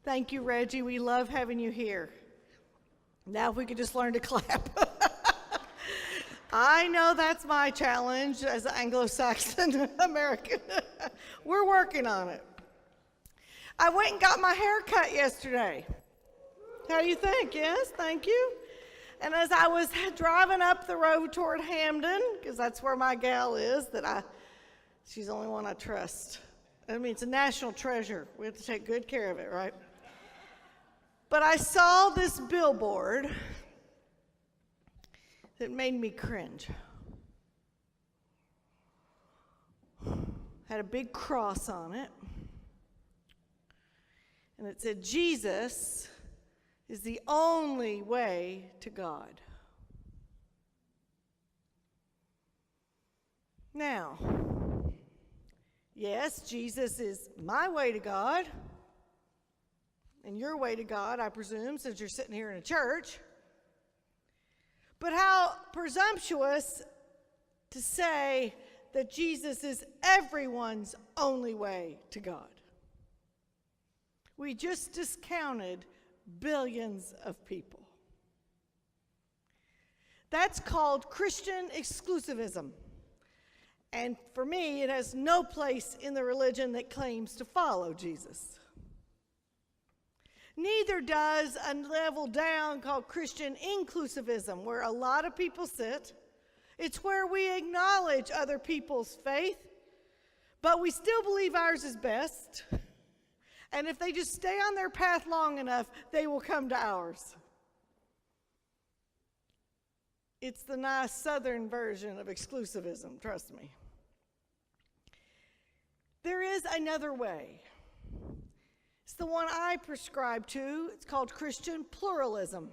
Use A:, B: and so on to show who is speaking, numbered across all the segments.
A: Thank you, Reggie. We love having you here. Now if we could just learn to clap. I know that's my challenge as an Anglo-Saxon American. We're working on it. I went and got my hair cut yesterday. How do you think? Yes, thank you. And as I was driving up the road toward Hamden, because that's where my gal is, she's the only one I trust. I mean, it's a national treasure. We have to take good care of it, right? But I saw this billboard that made me cringe. Had a big cross on it. And it said, Jesus is the only way to God. Now, yes, Jesus is my way to God, and your way to God, I presume, since you're sitting here in a church. But how presumptuous to say that Jesus is everyone's only way to God. We just discounted billions of people. That's called Christian exclusivism. And for me, it has no place in the religion that claims to follow Jesus. Neither does a level down called Christian inclusivism, where a lot of people sit. It's where we acknowledge other people's faith, but we still believe ours is best. And if they just stay on their path long enough, they will come to ours. It's the nice southern version of exclusivism, trust me. There is another way. It's the one I prescribe to. It's called Christian pluralism.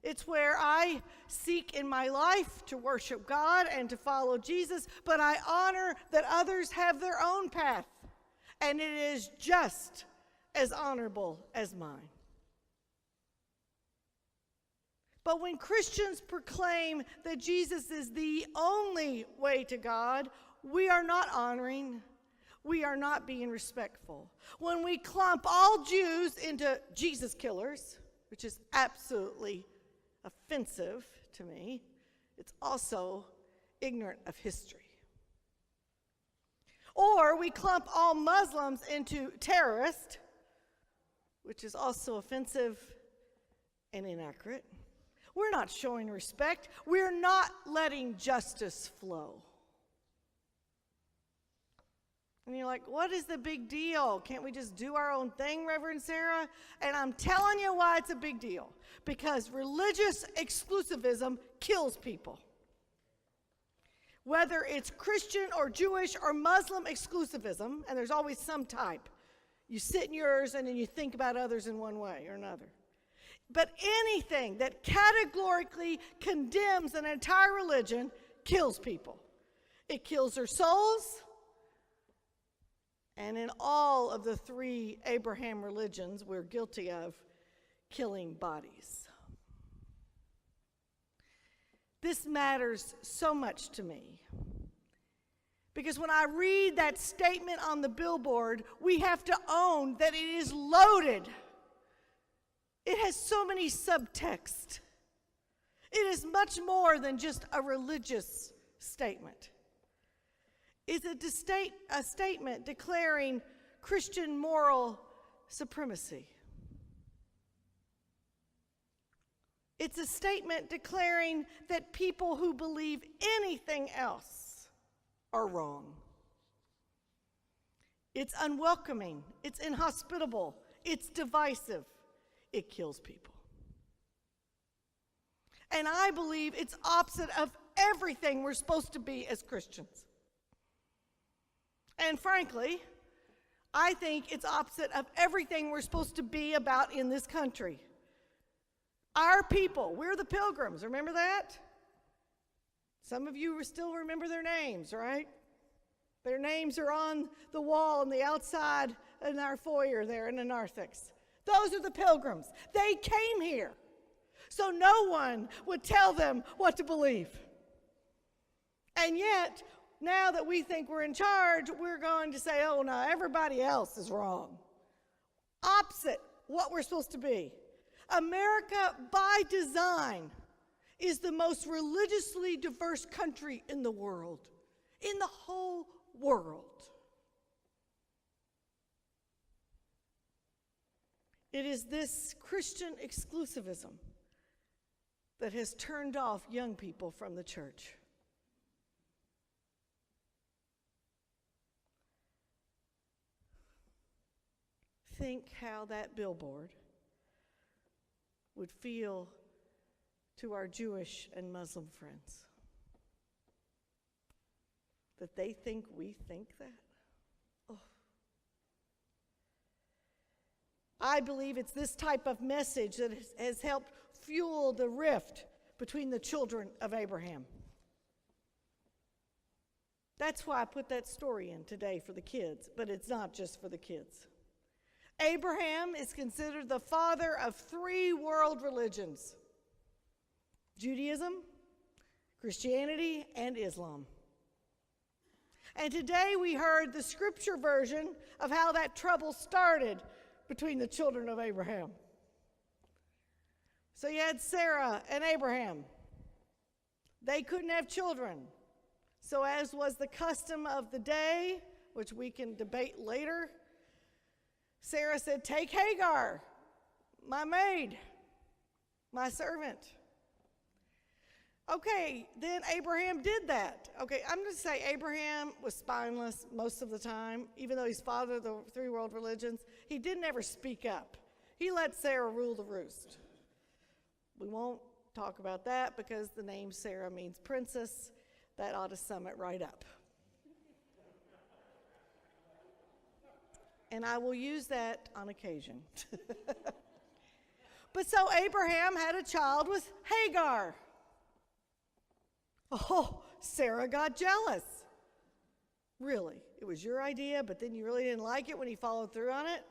A: It's where I seek in my life to worship God and to follow Jesus, but I honor that others have their own path, and it is just as honorable as mine. But when Christians proclaim that Jesus is the only way to God, we are not honoring. We are not being respectful. When we clump all Jews into Jesus killers, which is absolutely offensive to me, it's also ignorant of history. Or we clump all Muslims into terrorists, which is also offensive and inaccurate. We're not showing respect. We're not letting justice flow. And you're like, what is the big deal? Can't we just do our own thing, Reverend Sara? And I'm telling you why it's a big deal. Because religious exclusivism kills people. Whether it's Christian or Jewish or Muslim exclusivism, and there's always some type. You sit in yours and then you think about others in one way or another. But anything that categorically condemns an entire religion kills people. It kills their souls. And in all of the three Abraham religions, we're guilty of killing bodies. This matters so much to me. Because when I read that statement on the billboard, we have to own that it is loaded. It has so many subtext. It is much more than just a religious statement. It's a statement declaring Christian moral supremacy. It's a statement declaring that people who believe anything else are wrong. It's unwelcoming. It's inhospitable. It's divisive. It kills people. And I believe it's opposite of everything we're supposed to be as Christians. And frankly, I think it's opposite of everything we're supposed to be about in this country. Our people, we're the Pilgrims, remember that? Some of you still remember their names, right? Their names are on the wall on the outside in our foyer there in the narthex. Those are the Pilgrims. They came here so no one would tell them what to believe. And yet, now that we think we're in charge, we're going to say, oh no, everybody else is wrong. Opposite what we're supposed to be. America, by design, is the most religiously diverse country in the world. In the whole world. It is this Christian exclusivism that has turned off young people from the church. Think how that billboard would feel to our Jewish and Muslim friends. That they think we think that? Oh. I believe it's this type of message that has helped fuel the rift between the children of Abraham. That's why I put that story in today for the kids, but it's not just for the kids. Abraham is considered the father of 3 world religions: Judaism, Christianity, and Islam. And today we heard the scripture version of how that trouble started between the children of Abraham. So you had Sarah and Abraham. They couldn't have children. So as was the custom of the day, which we can debate later, Sarah said, "Take Hagar, my maid, my servant." Okay, then Abraham did that. Okay, I'm going to say Abraham was spineless most of the time, even though he's father of the 3 world religions. He didn't ever speak up. He let Sarah rule the roost. We won't talk about that because the name Sarah means princess. That ought to sum it right up. And I will use that on occasion. But so Abraham had a child with Hagar. Oh, Sarah got jealous. Really? It was your idea, but then you really didn't like it when he followed through on it?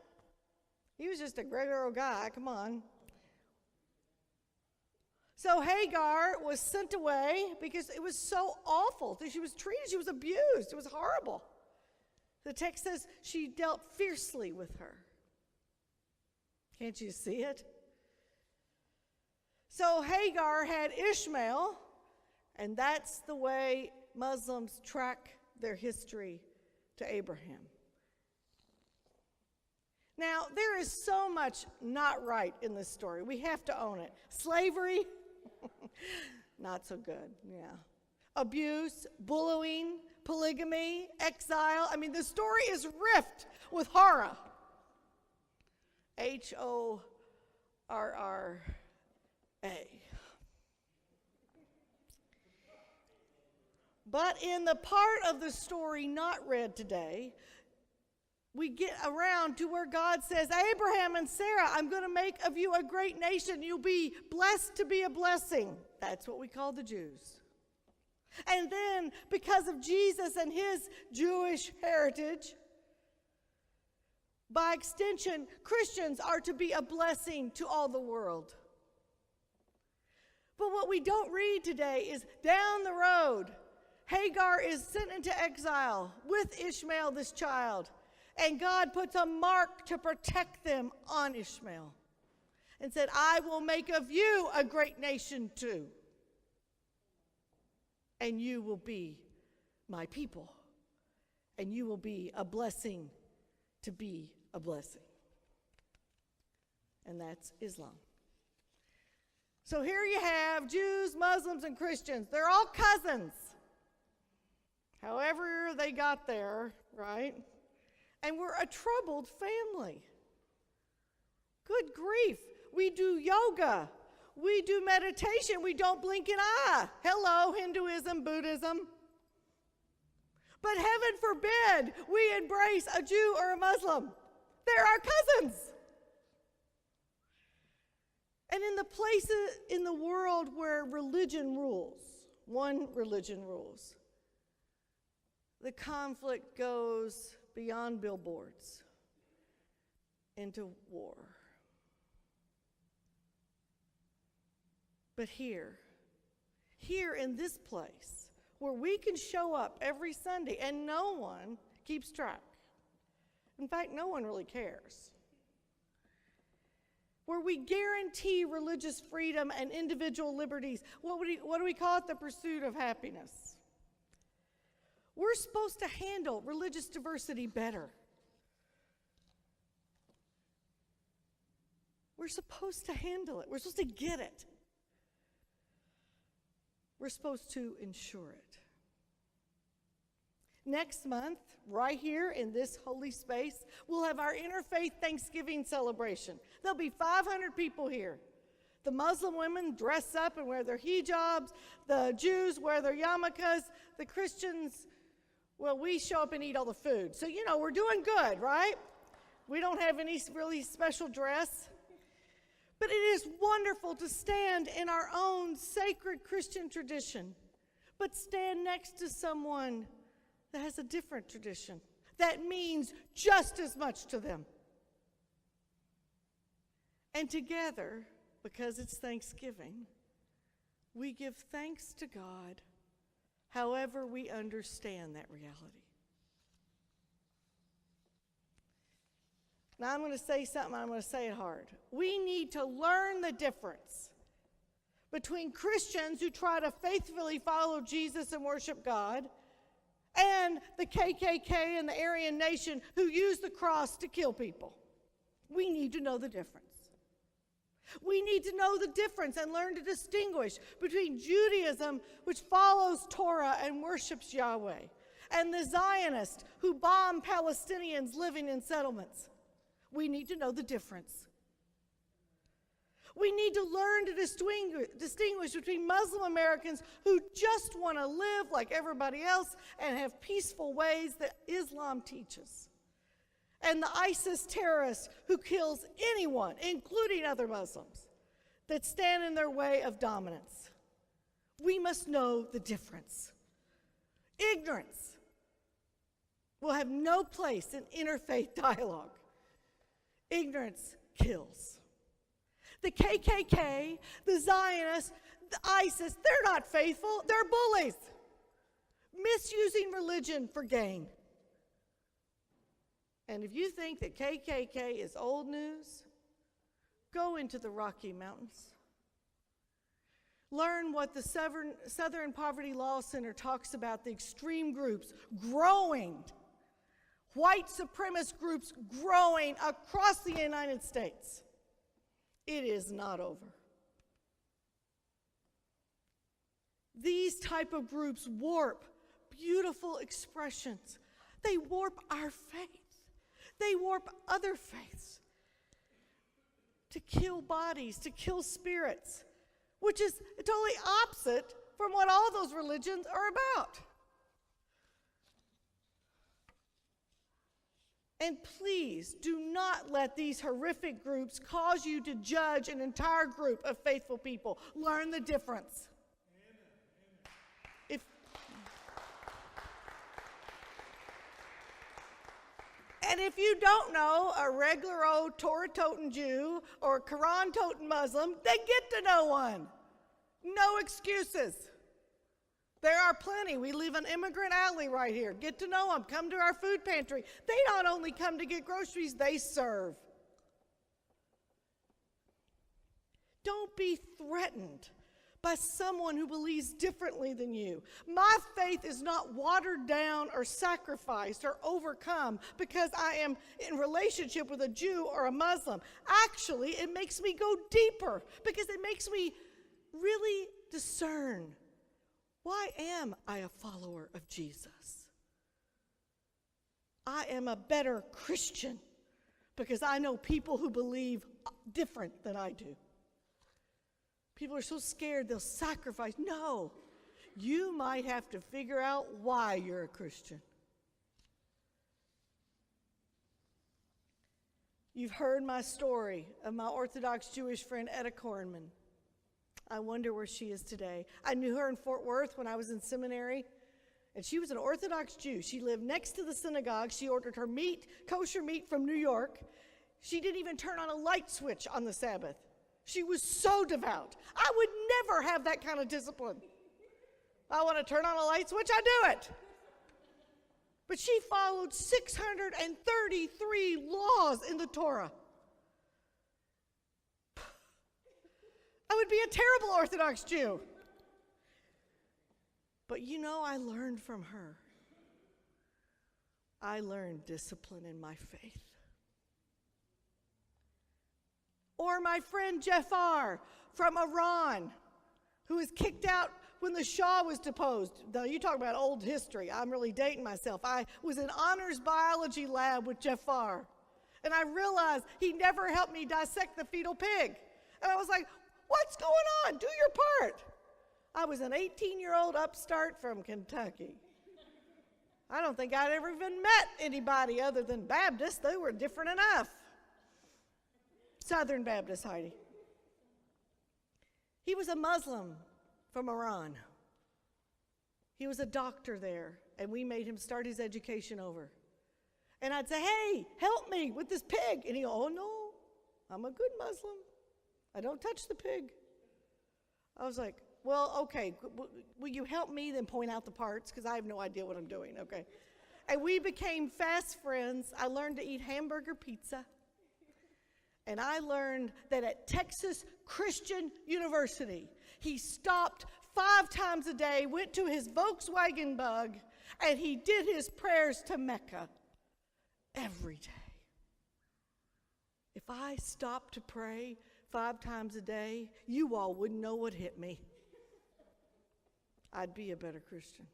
A: He was just a regular old guy, come on. So Hagar was sent away because it was so awful. She was treated, she was abused. It was horrible. The text says she dealt fiercely with her. Can't you see it? So Hagar had Ishmael, and that's the way Muslims track their history to Abraham. Now, there is so much not right in this story. We have to own it. Slavery, not so good, yeah. Abuse, bullying, polygamy, exile. I mean, the story is rift with horror. Horrra. But in the part of the story not read today, we get around to where God says, Abraham and Sarah, I'm going to make of you a great nation. You'll be blessed to be a blessing. That's what we call the Jews. And then, because of Jesus and his Jewish heritage, by extension, Christians are to be a blessing to all the world. But what we don't read today is down the road, Hagar is sent into exile with Ishmael, this child. And God puts a mark to protect them on Ishmael and said, I will make of you a great nation too. And you will be my people. And you will be a blessing to be a blessing. And that's Islam. So here you have Jews, Muslims, and Christians. They're all cousins. However they got there, right? And we're a troubled family. Good grief. We do yoga. We do meditation. We don't blink an eye. Hello, Hinduism, Buddhism. But heaven forbid we embrace a Jew or a Muslim. They're our cousins. And in the places in the world where religion rules, one religion rules, the conflict goes beyond billboards into war. But here in this place, where we can show up every Sunday and no one keeps track. In fact, no one really cares. where we guarantee religious freedom and individual liberties. What do we call it? The pursuit of happiness. We're supposed to handle religious diversity better. We're supposed to handle it. We're supposed to get it. We're supposed to ensure it. Next month, right here in this holy space, we'll have our Interfaith Thanksgiving celebration. There'll be 500 people here. The Muslim women dress up and wear their hijabs. The Jews wear their yarmulkes. The Christians, well, we show up and eat all the food. So, we're doing good, right? We don't have any really special dress. But it is wonderful to stand in our own sacred Christian tradition, but stand next to someone that has a different tradition that means just as much to them. And together, because it's Thanksgiving, we give thanks to God however we understand that reality. Now I'm going to say something, I'm going to say it hard. We need to learn the difference between Christians who try to faithfully follow Jesus and worship God and the KKK and the Aryan Nation who use the cross to kill people. We need to know the difference. We need to know the difference and learn to distinguish between Judaism, which follows Torah and worships Yahweh, and the Zionists who bomb Palestinians living in settlements. We need to know the difference. We need to learn to distinguish between Muslim Americans who just want to live like everybody else and have peaceful ways that Islam teaches, and the ISIS terrorists who kills anyone, including other Muslims, that stand in their way of dominance. We must know the difference. Ignorance will have no place in interfaith dialogue. Ignorance kills. The KKK, the Zionists, the ISIS, they're not faithful, they're bullies, misusing religion for gain. And if you think that KKK is old news, go into the Rocky Mountains. Learn what the Southern Poverty Law Center talks about, the extreme groups growing, white supremacist groups growing across the United States. It is not over. These type of groups warp beautiful expressions. They warp our faith. They warp other faiths to kill bodies, to kill spirits, which is totally opposite from what all those religions are about. And please do not let these horrific groups cause you to judge an entire group of faithful people. Learn the difference. And if you don't know a regular old Torah-toting Jew or a Quran-toting Muslim, then get to know one. No excuses. There are plenty. We live in Immigrant Alley right here. Get to know them. Come to our food pantry. They not only come to get groceries, they serve. Don't be threatened by someone who believes differently than you. My faith is not watered down or sacrificed or overcome because I am in relationship with a Jew or a Muslim. Actually, it makes me go deeper because it makes me really discern, why am I a follower of Jesus? I am a better Christian because I know people who believe different than I do. People are so scared they'll sacrifice. No, you might have to figure out why you're a Christian. You've heard my story of my Orthodox Jewish friend Etta Kornman. I wonder where she is today. I knew her in Fort Worth when I was in seminary, and she was an Orthodox Jew. She lived next to the synagogue. She ordered her meat, kosher meat from New York. She didn't even turn on a light switch on the Sabbath. She was so devout. I would never have that kind of discipline. I want to turn on a light switch, I do it. But she followed 633 laws in the Torah. would be a terrible Orthodox Jew. But you know, I learned from her. I learned discipline in my faith. Or my friend Jafar from Iran, who was kicked out when the Shah was deposed. Now, you talk about old history. I'm really dating myself. I was in honors biology lab with Jafar, and I realized he never helped me dissect the fetal pig. And I was like, what's going on? Do your part. I was an 18-year-old upstart from Kentucky. I don't think I'd ever even met anybody other than Baptists. They were different enough. Southern Baptist, Heidi. He was a Muslim from Iran. He was a doctor there, and we made him start his education over. And I'd say, hey, help me with this pig. And he'd go, oh, no, I'm a good Muslim. I don't touch the pig. I was like, well, okay, will you help me then point out the parts? Because I have no idea what I'm doing, okay? And we became fast friends. I learned to eat hamburger pizza. And I learned that at Texas Christian University, he stopped 5 times a day, went to his Volkswagen Bug, and he did his prayers to Mecca every day. If I stopped to pray 5 times a day, you all wouldn't know what hit me. I'd be a better Christian.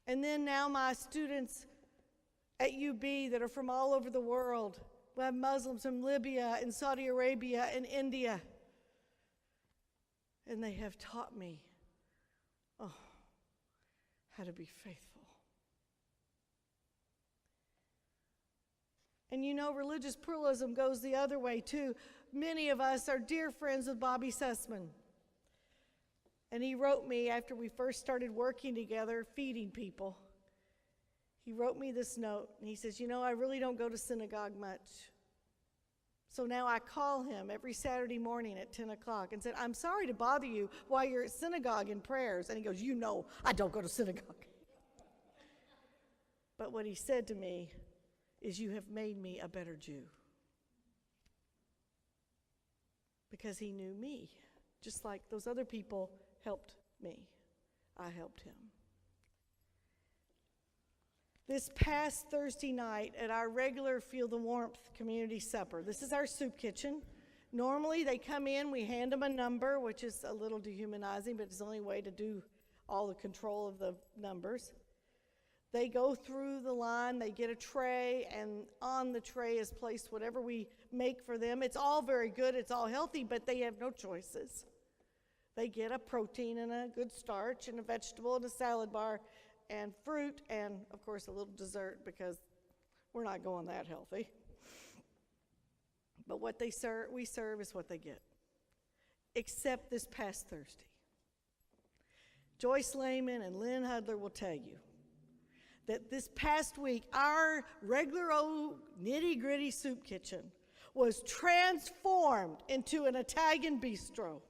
A: And then now my students at UB that are from all over the world, we have Muslims from Libya and Saudi Arabia and India. And they have taught me, how to be faithful. And you know, religious pluralism goes the other way too. Many of us are dear friends with Bobby Sussman. And he wrote me after we first started working together, feeding people. He wrote me this note, and he says, you know, I really don't go to synagogue much. So now I call him every Saturday morning at 10 o'clock and said, I'm sorry to bother you while you're at synagogue in prayers. And he goes, you know, I don't go to synagogue. But what he said to me is, you have made me a better Jew. Because he knew me, just like those other people helped me. I helped him. This past Thursday night at our regular Feel the Warmth community supper, this is our soup kitchen. Normally they come in, we hand them a number, which is a little dehumanizing, but it's the only way to do all the control of the numbers. They go through the line, they get a tray, and on the tray is placed whatever we make for them. It's all very good, it's all healthy, but they have no choices. They get a protein and a good starch and a vegetable and a salad bar and fruit and, of course, a little dessert because we're not going that healthy. But what we serve is what they get. Except this past Thursday. Joyce Lehman and Lynn Hudler will tell you that this past week, our regular old nitty-gritty soup kitchen was transformed into an Italian bistro.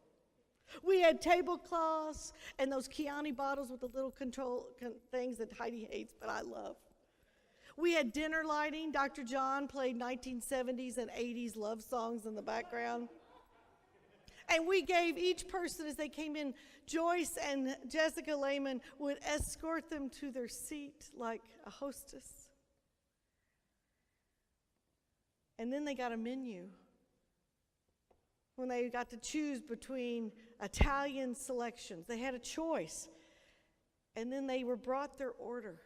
A: We had tablecloths and those Chianti bottles with the little control things that Heidi hates, but I love. We had dinner lighting. Dr. John played 1970s and 80s love songs in the background. And we gave each person, as they came in, Joyce and Jessica Lehman would escort them to their seat like a hostess. And then they got a menu when they got to choose between Italian selections. They had a choice. And then they were brought their order.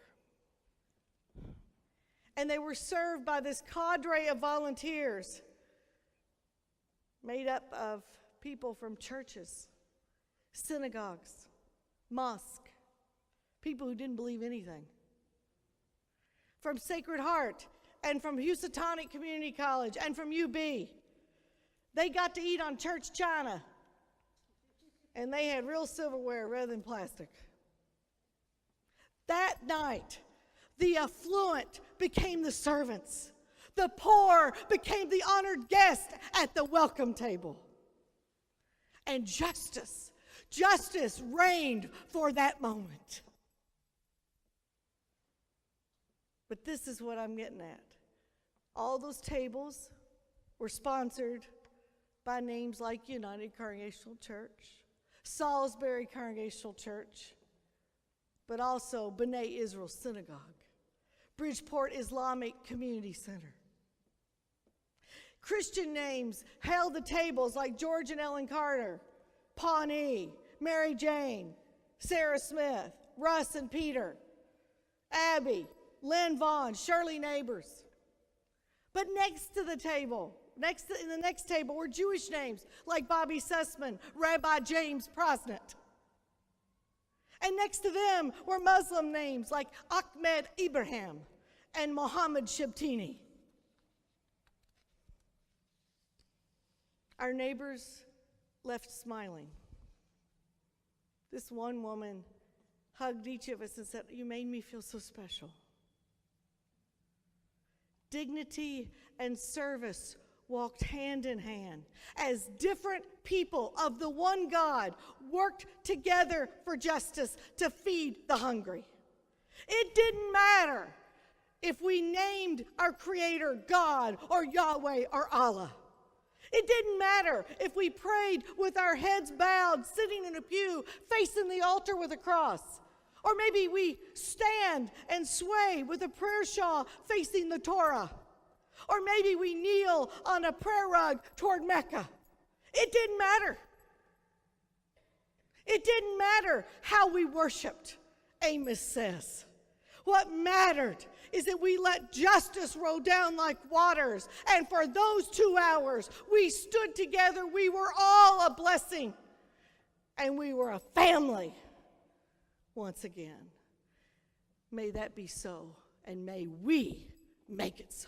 A: And they were served by this cadre of volunteers made up of people from churches, synagogues, mosques, people who didn't believe anything, from Sacred Heart and from Housatonic Community College and from UB. They got to eat on church china, and they had real silverware rather than plastic. That night, the affluent became the servants. The poor became the honored guest at the welcome table. And justice reigned for that moment. But this is what I'm getting at. All those tables were sponsored by names like United Congregational Church, Salisbury Congregational Church, but also B'nai Israel Synagogue, Bridgeport Islamic Community Center. Christian names held the tables like George and Ellen Carter, Pawnee, Mary Jane, Sarah Smith, Russ and Peter, Abby, Lynn Vaughn, Shirley Neighbors. But next to the table, in the next table were Jewish names like Bobby Sussman, Rabbi James Prosnett. And next to them were Muslim names like Ahmed Ibrahim and Mohammed Shabtini. Our neighbors left smiling. This one woman hugged each of us and said, "You made me feel so special." Dignity and service walked hand in hand as different people of the one God worked together for justice to feed the hungry. It didn't matter if we named our Creator God or Yahweh or Allah. It didn't matter if we prayed with our heads bowed, sitting in a pew, facing the altar with a cross. Or maybe we stand and sway with a prayer shawl facing the Torah. Or maybe we kneel on a prayer rug toward Mecca. It didn't matter. It didn't matter how we worshiped, Amos says. What mattered is that we let justice roll down like waters. And for those 2 hours, we stood together. We were all a blessing. And we were a family once again. May that be so, and may we make it so.